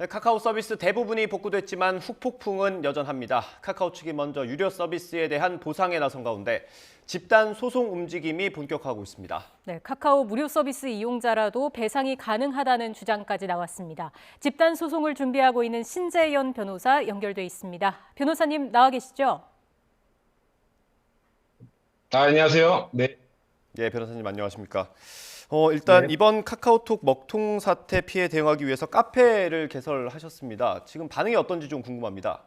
카카오 서비스 대부분이 복구됐지만 후폭풍은 여전합니다. 카카오 측이 먼저 유료 서비스에 대한 보상에 나선 가운데 집단 소송 움직임이 본격화하고 있습니다. 네, 카카오 무료 서비스 이용자라도 배상이 가능하다는 주장까지 나왔습니다. 집단 소송을 준비하고 있는 신재연 변호사 연결돼 있습니다. 변호사님 나와 계시죠? 안녕하세요. 네. 예, 변호사님 안녕하십니까? 일단 네. 이번 카카오톡 먹통 사태 피해 대응하기 위해서 카페를 개설하셨습니다. 지금 반응이 어떤지 좀 궁금합니다.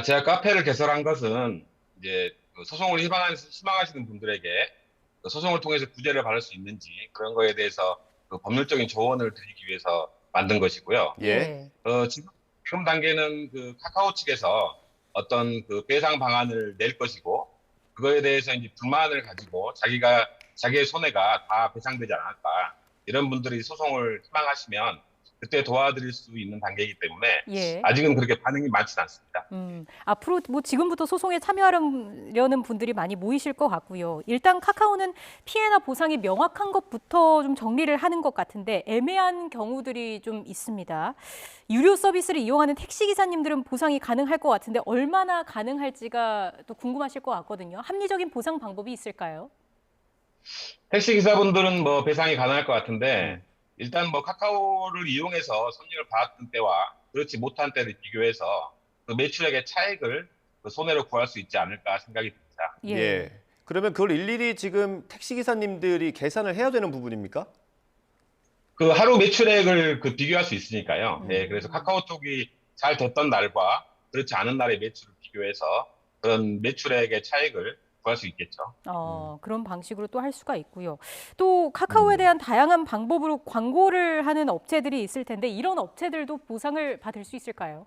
제가 카페를 개설한 것은 이제 그 소송을 희망하시는 분들에게 그 소송을 통해서 구제를 받을 수 있는지 그런 거에 대해서 그 법률적인 조언을 드리기 위해서 만든 것이고요. 예. 지금 단계는 그 카카오 측에서 어떤 그 배상 방안을 낼 것이고 그거에 대해서 이제 불만을 가지고 자기의 손해가 다 배상되지 않았다. 이런 분들이 소송을 희망하시면 그때 도와드릴 수 있는 단계이기 때문에 예. 아직은 그렇게 반응이 많지는 않습니다. 앞으로 지금부터 소송에 참여하려는 분들이 많이 모이실 것 같고요. 일단 카카오는 피해나 보상이 명확한 것부터 좀 정리를 하는 것 같은데 애매한 경우들이 좀 있습니다. 유료 서비스를 이용하는 택시 기사님들은 보상이 가능할 것 같은데 얼마나 가능할지가 또 궁금하실 것 같거든요. 합리적인 보상 방법이 있을까요? 택시 기사분들은 뭐 배상이 가능할 것 같은데 일단 뭐 카카오를 이용해서 손님을 받았던 때와 그렇지 못한 때를 비교해서 그 매출액의 차액을 그 손해로 구할 수 있지 않을까 생각이 듭니다. 예. 그러면 그걸 일일이 지금 택시 기사님들이 계산을 해야 되는 부분입니까? 그 하루 매출액을 그 비교할 수 있으니까요. 네, 그래서 카카오톡이 잘 됐던 날과 그렇지 않은 날의 매출을 비교해서 그런 매출액의 차익을 구할 수 있겠죠. 그런 방식으로 또 할 수가 있고요. 또 카카오에 대한 다양한 방법으로 광고를 하는 업체들이 있을 텐데 이런 업체들도 보상을 받을 수 있을까요?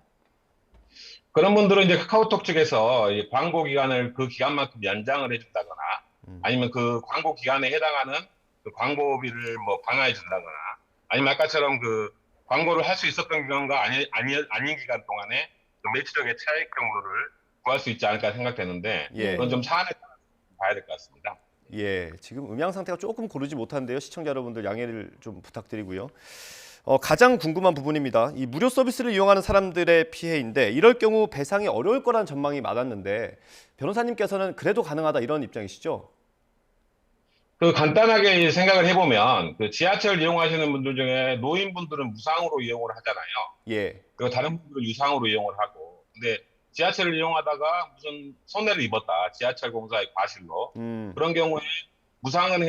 그런 분들은 이제 카카오톡 측에서 이 광고 기간을 그 기간만큼 연장을 해준다거나 아니면 그 광고 기간에 해당하는 그 광고비를 뭐 반환해 준다거나 아니면 아까처럼 그 광고를 할 수 있었던 기간과 아닌 기간 동안에 그 매출액의 차익 정도를 구할 수 있지 않을까 생각되는데 예. 그건 좀 사안에 따라서 봐야 될 것 같습니다. 예, 지금 음향 상태가 조금 고르지 못한데요. 시청자 여러분들 양해를 좀 부탁드리고요. 가장 궁금한 부분입니다. 이 무료 서비스를 이용하는 사람들의 피해인데 이럴 경우 배상이 어려울 거라는 전망이 많았는데 변호사님께서는 그래도 가능하다 이런 입장이시죠? 그 간단하게 생각을 해보면 그 지하철 이용하시는 분들 중에 노인분들은 무상으로 이용을 하잖아요. 예. 그리고 다른 분들은 유상으로 이용을 하고. 근데 지하철을 이용하다가 무슨 손해를 입었다. 지하철 공사의 과실로. 그런 경우에 무상은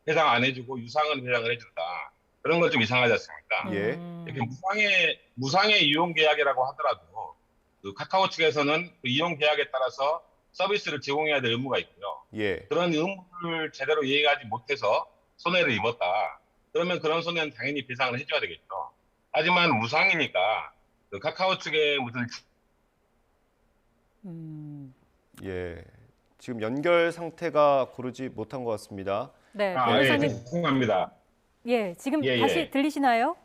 해당 안 해주고 유상은 배상을 해준다. 그런 건 좀 이상하지 않습니까? 예. 이렇게 무상의 이용 계약이라고 하더라도 그 카카오 측에서는 그 이용 계약에 따라서 서비스를 제공해야 될 의무가 있고요. 예. 그런 의무를 제대로 이행하지 못해서 손해를 입었다. 그러면 그런 손해는 당연히 배상을 해줘야 되겠죠. 하지만 무상이니까 그 카카오 측에 무슨 예. 지금 연결 상태가 고르지 못한 것 같습니다. 네, 예, 변호사님. 죄송합니다. 지금 예, 다시 예. 들리시나요?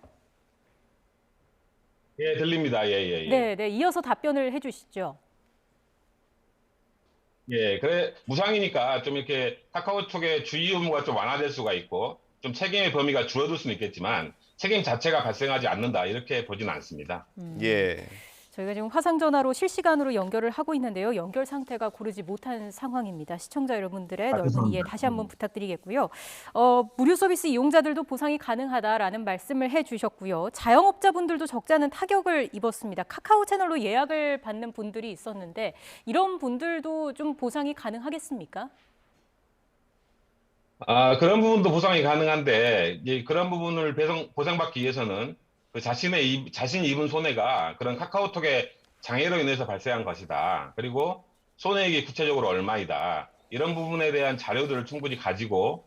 예, 들립니다. 예, 예, 예. 네, 이어서 답변을 해주시죠. 예, 그래 무상이니까 좀 이렇게 카카오 쪽의 주의 의무가 좀 완화될 수가 있고 좀 책임의 범위가 줄어들 수는 있겠지만 책임 자체가 발생하지 않는다 이렇게 보지는 않습니다. 예. 저희가 지금 화상 전화로 실시간으로 연결을 하고 있는데요. 연결 상태가 고르지 못한 상황입니다. 시청자 여러분들의 넓은 죄송합니다. 이해 다시 한번 부탁드리겠고요. 무료 서비스 이용자들도 보상이 가능하다라는 말씀을 해주셨고요. 자영업자분들도 적지 않은 타격을 입었습니다. 카카오 채널로 예약을 받는 분들이 있었는데 이런 분들도 좀 보상이 가능하겠습니까? 그런 부분도 보상이 가능한데 이제 그런 부분을 보상받기 위해서는 그 자신이 입은 손해가 그런 카카오톡의 장애로 인해서 발생한 것이다. 그리고 손해액이 구체적으로 얼마이다. 이런 부분에 대한 자료들을 충분히 가지고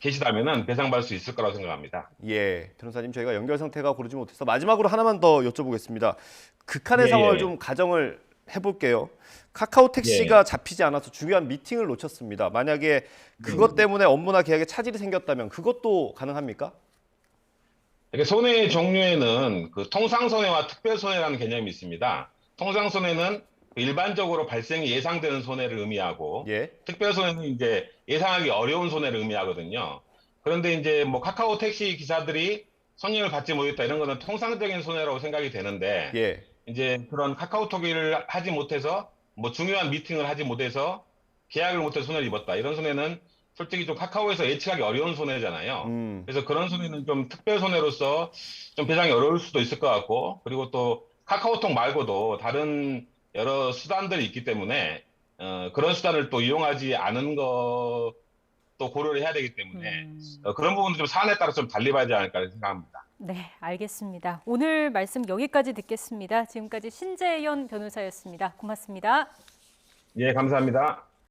계시다면은 배상받을 수 있을 거라고 생각합니다. 예. 변호사님 저희가 연결 상태가 고르지 못해서 마지막으로 하나만 더 여쭤보겠습니다. 극한의 예, 상황을 예. 좀 가정을 해볼게요. 카카오 택시가 잡히지 않아서 중요한 미팅을 놓쳤습니다. 만약에 그것 때문에 업무나 계약에 차질이 생겼다면 그것도 가능합니까? 이렇게 손해의 종류에는 그 통상손해와 특별손해라는 개념이 있습니다. 통상손해는 일반적으로 발생이 예상되는 손해를 의미하고 예. 특별손해는 이제 예상하기 어려운 손해를 의미하거든요. 그런데 이제 뭐 카카오 택시 기사들이 손님을 받지 못했다 이런 거는 통상적인 손해라고 생각이 되는데 예. 이제 그런 카카오톡을 하지 못해서 뭐 중요한 미팅을 하지 못해서 계약을 못해서 손해를 입었다. 이런 손해는 솔직히 좀 카카오에서 예측하기 어려운 손해잖아요. 그래서 그런 손해는 좀 특별 손해로서 좀 배상이 어려울 수도 있을 것 같고, 그리고 또 카카오톡 말고도 다른 여러 수단들이 있기 때문에 그런 수단을 또 이용하지 않은 것도 고려를 해야 되기 때문에 그런 부분도 좀 사안에 따라 좀 달리 봐야 되지 않을까 생각합니다. 네, 알겠습니다. 오늘 말씀 여기까지 듣겠습니다. 지금까지 신재현 변호사였습니다. 고맙습니다. 예, 감사합니다.